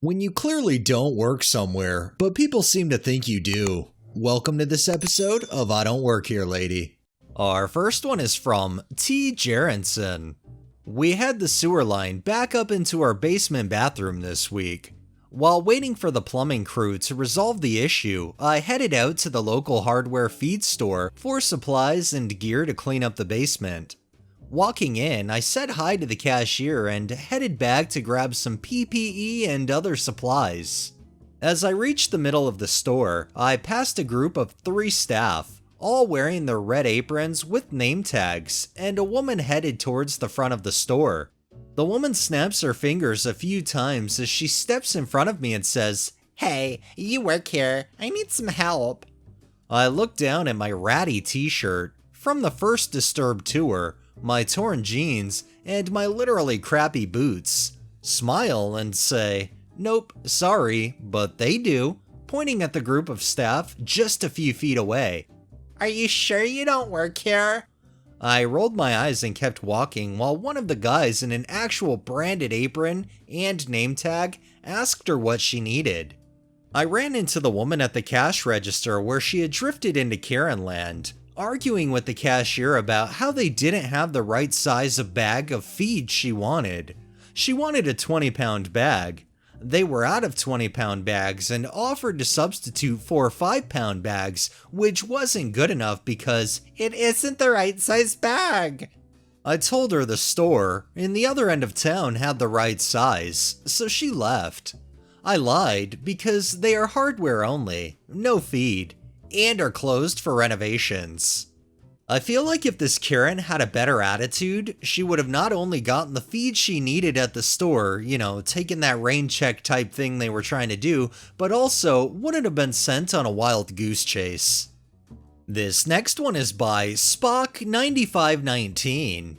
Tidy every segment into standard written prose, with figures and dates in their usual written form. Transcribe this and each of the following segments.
When you clearly don't work somewhere, but people seem to think you do. Welcome to this episode of I Don't Work Here, Lady. Our first one is from T. Jerensen. We had the sewer line back up into our basement bathroom this week. While waiting for the plumbing crew to resolve the issue, I headed out to the local hardware feed store for supplies and gear to clean up the basement. Walking in, I said hi to the cashier and headed back to grab some PPE and other supplies. As I reached the middle of the store, I passed a group of 3 staff, all wearing their red aprons with name tags, and a woman headed towards the front of the store. The woman snaps her fingers a few times as she steps in front of me and says, "Hey, you work here, I need some help." I look down at my ratty t-shirt from the first Disturbed tour, my torn jeans, and my literally crappy boots, smile and say, "Nope, sorry, but they do," pointing at the group of staff just a few feet away. "Are you sure you don't work here?" I rolled my eyes and kept walking while one of the guys in an actual branded apron and name tag asked her what she needed. I ran into the woman at the cash register where she had drifted into Karen land, arguing with the cashier about how they didn't have the right size of bag of feed she wanted. She wanted a 20-pound bag. They were out of 20-pound bags and offered to substitute for 5-pound bags, which wasn't good enough because it isn't the right size bag. I told her the store in the other end of town had the right size, so she left. I lied because they are hardware only, no feed, and are closed for renovations. I feel like if this Karen had a better attitude, she would have not only gotten the feed she needed at the store, taking that rain check type thing they were trying to do, but also wouldn't have been sent on a wild goose chase. This next one is by Spock9519.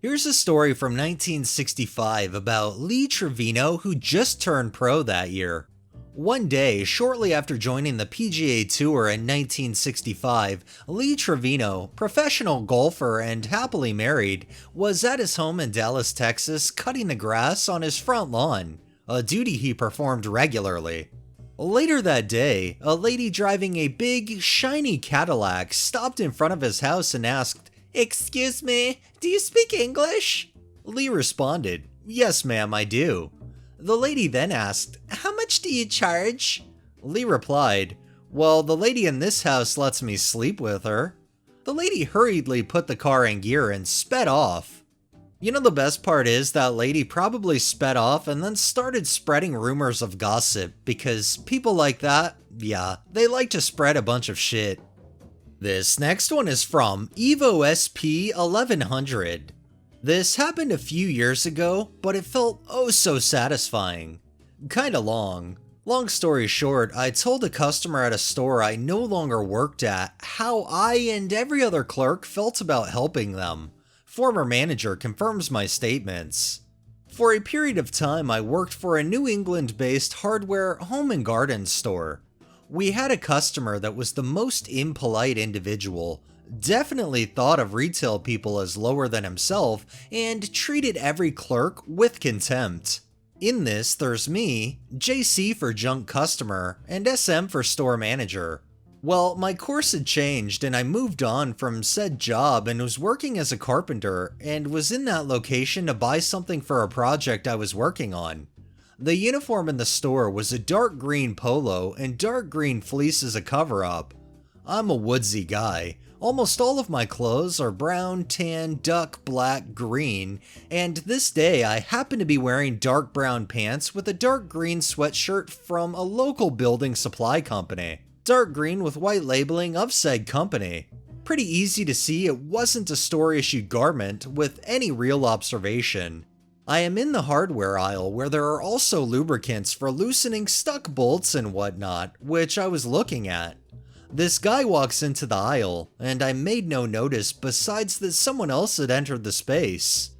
Here's a story from 1965 about Lee Trevino, who just turned pro that year. One day, shortly after joining the PGA Tour in 1965, Lee Trevino, professional golfer and happily married, was at his home in Dallas, Texas, cutting the grass on his front lawn, a duty he performed regularly. Later that day, a lady driving a big, shiny Cadillac stopped in front of his house and asked, "Excuse me, do you speak English?" Lee responded, "Yes, ma'am, I do." The lady then asked, "How much do you charge?" Lee replied, "Well, the lady in this house lets me sleep with her." The lady hurriedly put the car in gear and sped off. The best part is that lady probably sped off and then started spreading rumors of gossip because people like that, they like to spread a bunch of shit. This next one is from Evo SP 1100. This happened a few years ago, but it felt oh so satisfying. Kinda long. Long story short, I told a customer at a store I no longer worked at how I and every other clerk felt about helping them. Former manager confirms my statements. For a period of time, I worked for a New England-based hardware home and garden store. We had a customer that was the most impolite individual, definitely thought of retail people as lower than himself, and treated every clerk with contempt. In this, there's me, JC for junk customer, and SM for store manager. Well, my course had changed and I moved on from said job and was working as a carpenter and was in that location to buy something for a project I was working on. The uniform in the store was a dark green polo and dark green fleece as a cover-up. I'm a woodsy guy. Almost all of my clothes are brown, tan, duck, black, green, and this day I happen to be wearing dark brown pants with a dark green sweatshirt from a local building supply company. Dark green with white labeling of said company. Pretty easy to see it wasn't a store-issued garment with any real observation. I am in the hardware aisle where there are also lubricants for loosening stuck bolts and whatnot, which I was looking at. This guy walks into the aisle, and I made no notice besides that someone else had entered the space.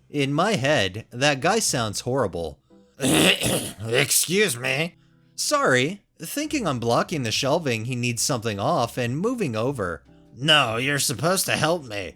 In my head, that guy sounds horrible. "Excuse me." "Sorry," thinking I'm blocking the shelving he needs something off and moving over. "No, you're supposed to help me."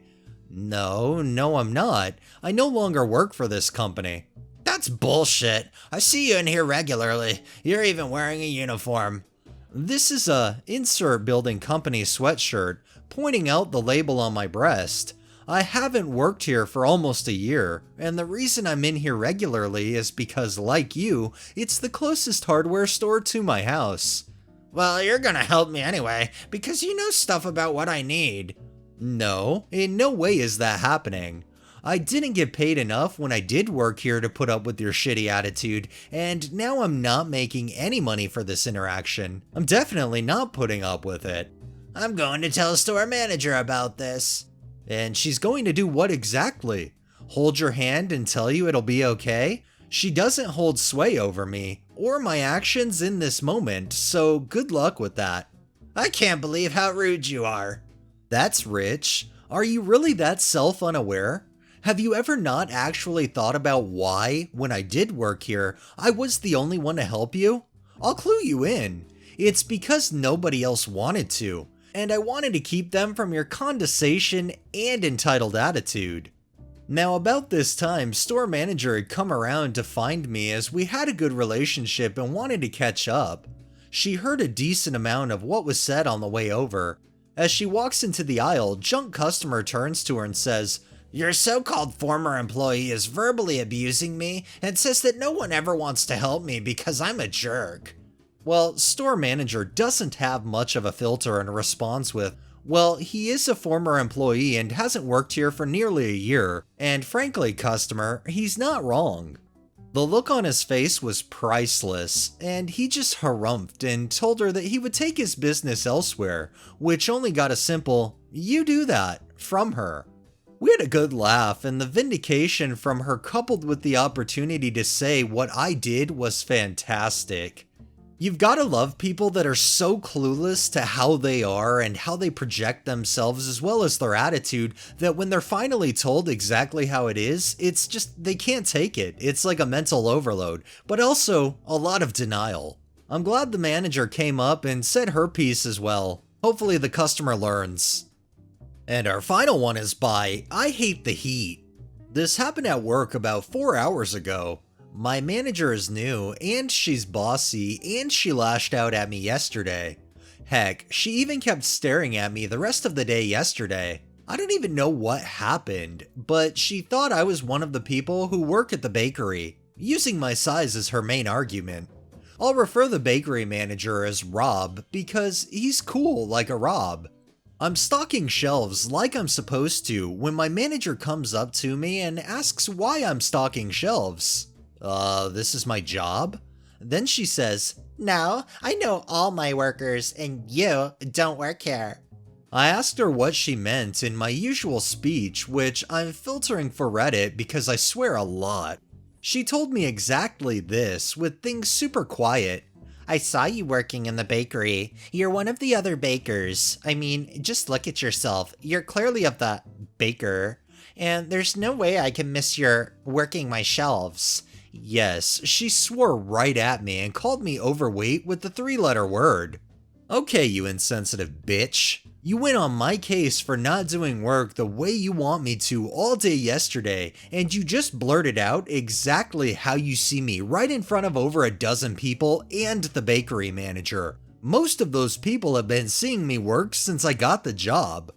No, I'm not. I no longer work for this company." That's bullshit. I see you in here regularly. You're even wearing a uniform. This is a insert building company sweatshirt, pointing out the label on my breast. I haven't worked here for almost a year, and the reason I'm in here regularly is because, like you, it's the closest hardware store to my house. Well, you're gonna help me anyway, because you know stuff about what I need. No, in no way is that happening. I didn't get paid enough when I did work here to put up with your shitty attitude, and now I'm not making any money for this interaction. I'm definitely not putting up with it. I'm going to tell store manager about this. And she's going to do what exactly? Hold your hand and tell you it'll be okay? She doesn't hold sway over me, or my actions in this moment, so good luck with that. I can't believe how rude you are. That's rich. Are you really that self-unaware? Have you ever not actually thought about why, when I did work here, I was the only one to help you? I'll clue you in. It's because nobody else wanted to, and I wanted to keep them from your condescension and entitled attitude. Now about this time, store manager had come around to find me as we had a good relationship and wanted to catch up. She heard a decent amount of what was said on the way over. As she walks into the aisle, junk customer turns to her and says, "Your so-called former employee is verbally abusing me and says that no one ever wants to help me because I'm a jerk." Well, store manager doesn't have much of a filter and responds with, "Well, he is a former employee and hasn't worked here for nearly a year, and frankly, customer, he's not wrong." The look on his face was priceless, and he just harumphed and told her that he would take his business elsewhere, which only got a simple, "You do that," from her. We had a good laugh, and the vindication from her coupled with the opportunity to say what I did was fantastic. You've gotta love people that are so clueless to how they are and how they project themselves as well as their attitude that when they're finally told exactly how it is, it's just, they can't take it. It's like a mental overload, but also a lot of denial. I'm glad the manager came up and said her piece as well. Hopefully the customer learns. And our final one is by I Hate the Heat. This happened at work about 4 hours ago. My manager is new, and she's bossy, and she lashed out at me yesterday. Heck, she even kept staring at me the rest of the day yesterday. I don't even know what happened, but she thought I was one of the people who work at the bakery, using my size as her main argument. I'll refer the bakery manager as Rob because he's cool like a Rob. I'm stocking shelves like I'm supposed to when my manager comes up to me and asks why I'm stocking shelves. This is my job? Then she says, "No, I know all my workers and you don't work here." I asked her what she meant in my usual speech, which I'm filtering for Reddit because I swear a lot. She told me exactly this, with things super quiet. "I saw you working in the bakery. You're one of the other bakers. I mean, just look at yourself. You're clearly of the baker. And there's no way I can miss your working my shelves." Yes, she swore right at me and called me overweight with the 3-letter word. Okay, you insensitive bitch. You went on my case for not doing work the way you want me to all day yesterday, and you just blurted out exactly how you see me right in front of over a dozen people and the bakery manager. Most of those people have been seeing me work since I got the job.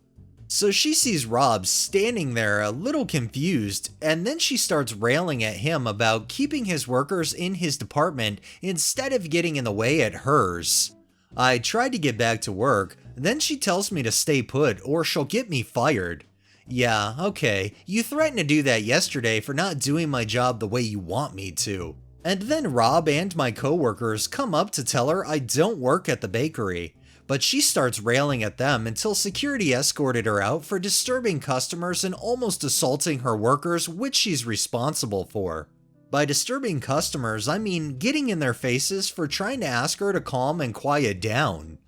So she sees Rob standing there a little confused, and then she starts railing at him about keeping his workers in his department instead of getting in the way at hers. I tried to get back to work, then she tells me to stay put or she'll get me fired. Yeah, okay, you threatened to do that yesterday for not doing my job the way you want me to. And then Rob and my coworkers come up to tell her I don't work at the bakery. But she starts railing at them until security escorted her out for disturbing customers and almost assaulting her workers, which she's responsible for. By disturbing customers, I mean getting in their faces for trying to ask her to calm and quiet down.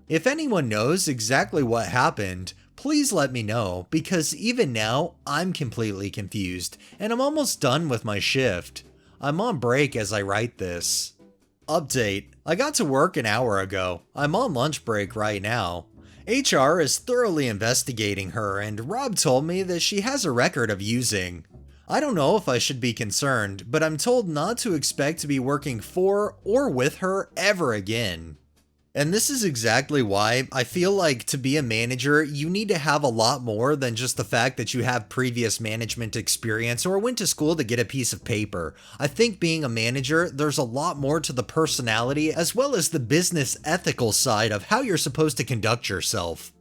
If anyone knows exactly what happened, please let me know, because even now, I'm completely confused, and I'm almost done with my shift. I'm on break as I write this. Update. I got to work an hour ago. I'm on lunch break right now. HR is thoroughly investigating her, and Rob told me that she has a record of using. I don't know if I should be concerned, but I'm told not to expect to be working for or with her ever again. And this is exactly why I feel like to be a manager, you need to have a lot more than just the fact that you have previous management experience or went to school to get a piece of paper. I think being a manager, there's a lot more to the personality as well as the business ethical side of how you're supposed to conduct yourself.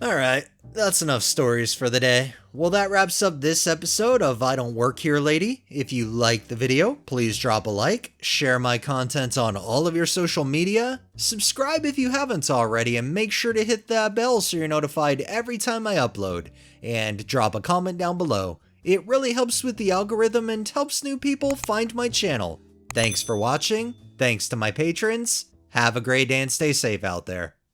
Alright, that's enough stories for the day. Well, that wraps up this episode of I Don't Work Here Lady. If you liked the video, please drop a like, share my content on all of your social media, subscribe if you haven't already, and make sure to hit that bell so you're notified every time I upload, and drop a comment down below. It really helps with the algorithm and helps new people find my channel. Thanks for watching, thanks to my patrons, have a great day and stay safe out there.